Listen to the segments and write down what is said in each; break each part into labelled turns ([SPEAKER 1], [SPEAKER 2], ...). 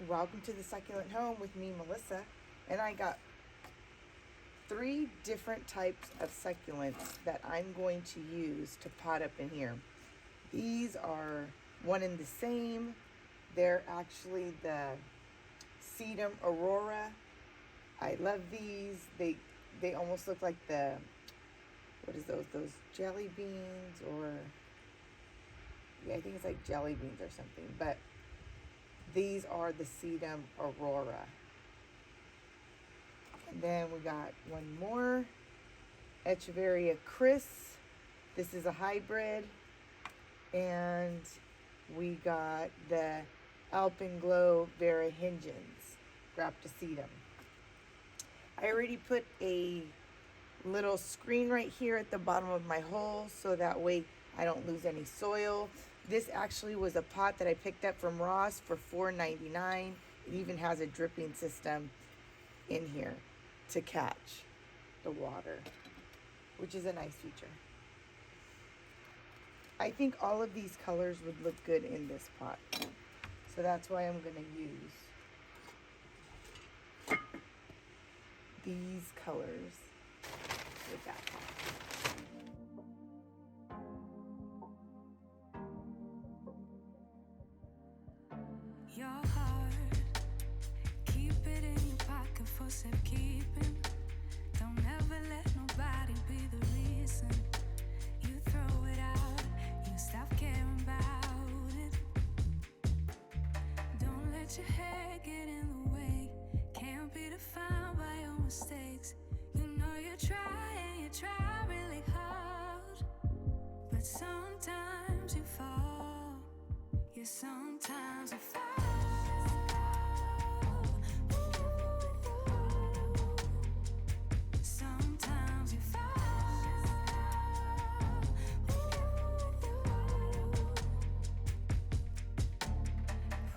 [SPEAKER 1] Welcome to the Succulent Home with me, Melissa. And I got 3 different types of succulents that I'm going to use to pot up in here. These are one and the same. They're actually the Sedum Aurora. I love these. They almost look like the, what is those jelly beans, or yeah, I think it's like jelly beans or something. But these are the Sedum Aurora. And then we got one more, Echeveria Chris. This is a hybrid. And we got the Alpenglow Vera Hingens, Graptosedum. I already put a little screen right here at the bottom of my hole so that way I don't lose any soil. This actually was a pot that I picked up from Ross for $4.99. It even has a dripping system in here to catch the water, which is a nice feature. I think all of these colors would look good in this pot. So that's why I'm going to use these colors with that pot.
[SPEAKER 2] Your heart, keep it in your pocket for safekeeping. Don't ever let nobody be the reason you throw it out, you stop caring about it. Don't let your head get in the way, can't be defined by your mistakes. You know you try and you try really hard, but sometimes you fall. Yeah, sometimes you fall. Sometimes you fall.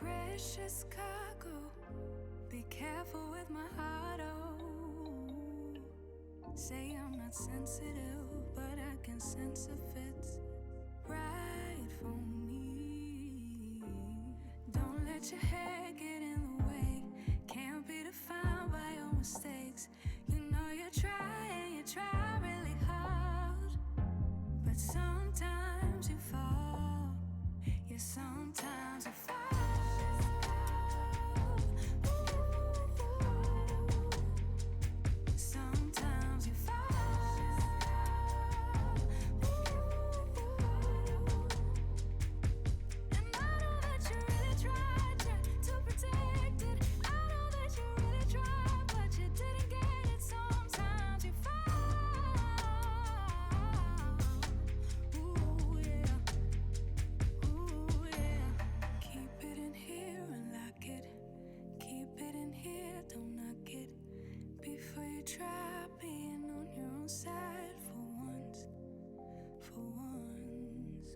[SPEAKER 2] Precious cargo, be careful with my heart, oh. Say I'm not sensitive, but I can sense if it's right for me. Don't let your head get in the way, can't be defined by your mistakes. You know you try and you try really hard, but sometimes you fall. Yeah, sometimes you fall. Sometimes you fall. And I know that you really tried to protect it. I know that you really tried, but you didn't get it. Sometimes you fall. Ooh, yeah. Ooh, yeah. Keep it in here and lock it. Keep it in here, don't knock it. Before you try being on your own side for once, for once.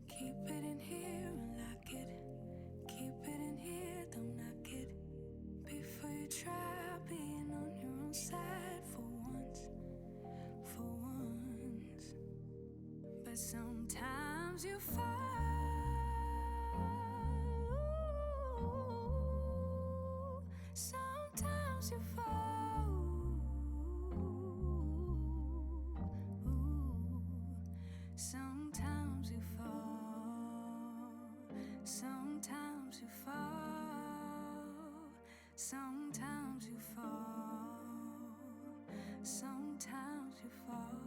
[SPEAKER 2] Keep it in here and lock it. Keep it in here, don't knock it. Before you try being on your own side for once, for once. But sometimes you fall. Sometimes you fall. Sometimes you fall. Sometimes you fall. Sometimes you fall. Sometimes you fall.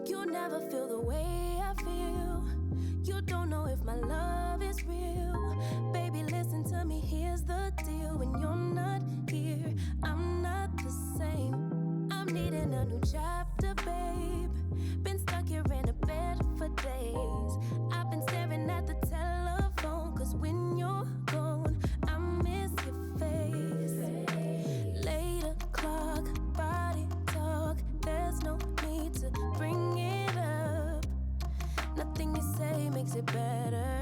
[SPEAKER 3] You never feel the way I feel. You don't know if my love is real. Baby, listen to me, here's the deal. When you're not here, I'm not the same. I'm needing a new chapter, babe. Been stuck here in a bed for days. I've been staring at the telephone, cause when you're gone, I miss your face. Late o'clock, body talk, there's no need to bring it up. it better.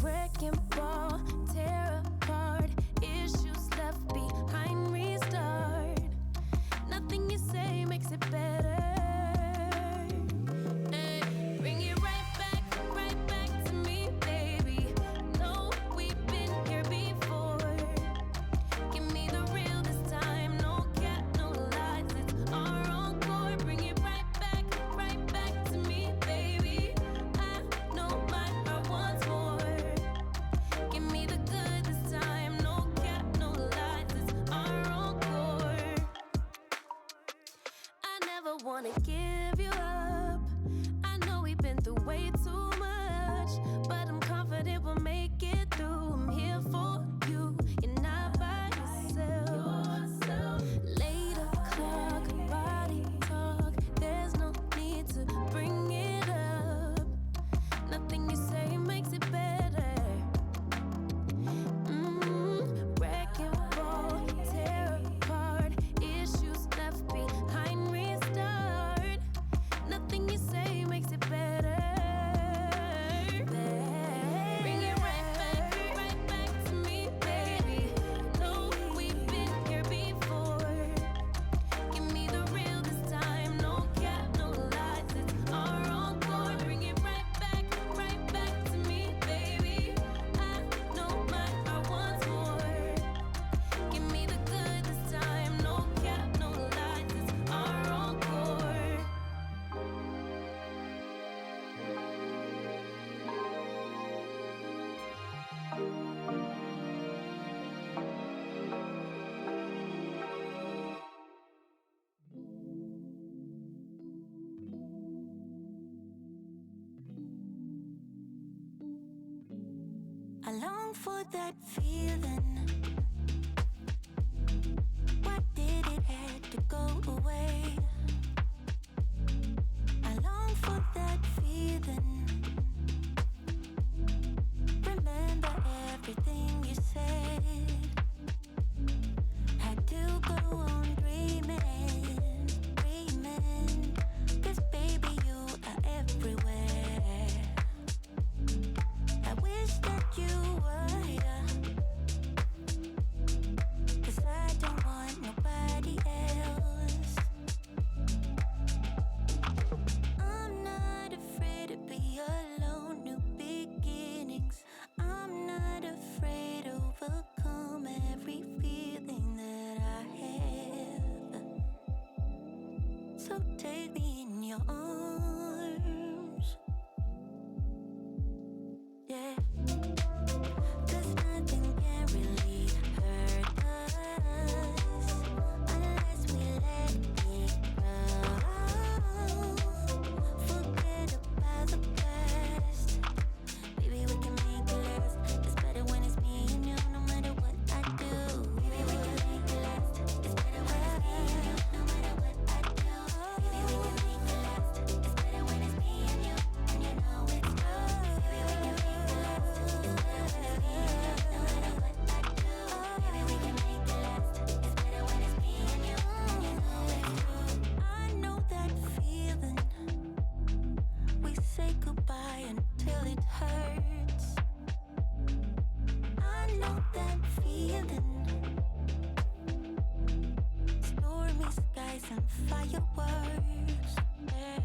[SPEAKER 3] Wrecking ball, tear apart, issues left behind, restart. Nothing you say makes it better. Bring it right back to me, baby. No, we've been here before. Give me the real this time, no cap, no lies, it's our encore. Bring it right back to me, baby. I know my heart wants more. Give me the good this time, no cap, no lies, it's our encore. I never wanna give you up. I know we've been through way too much, but I'm confident we'll make it through. I'm here for you, you're not by yourself. Later clock, body talk, there's no need to bring it up. Nothing you say makes it better. Wrecking ball, tear apart, issues left behind, restart. Nothing you say makes it better. Bring it right back to me, baby. No, we've been here before. Give me the real this time, no cap, no lies, it's our encore. Bring it right back to me, baby. I know my heart wants more. Give me the good this time, no cap, no lies, it's our encore. I long for that feeling. Why did it have to go away? I long for that feeling. Remember everything you said. Had to go on dreaming. 'Cause baby you are everywhere. I wish that you were here. 'Cause I don't want nobody else. I'm not afraid to be alone, new beginnings. I'm not afraid to overcome every feeling that I have. So take me in your arms. Yeah. 'Cause nothing can really hurt us unless we let it grow. Forget about the past. Baby, we can make it last. It's better when it's me and you, no matter what I do. Baby, we can make it last. It's better when it's me and you, no matter what I do. Baby, we can make it last. It's better when it's me and you know it's true. Baby, we can make it last. It's better when it's me and you, no matter what I do. Baby, we can make it last. It's better when it's me and you know it's true. I know that feeling. We say goodbye until it hurts. I know that feeling. Stormy skies and fireworks. Yeah.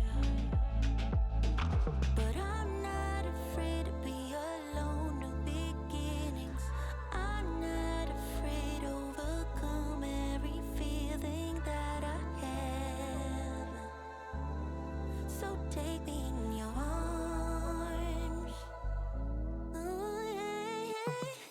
[SPEAKER 3] But I'm not afraid to be alone, new beginnings. I'm not afraid to overcome every feeling that I have. So take me in your arms. Oh, yeah, yeah.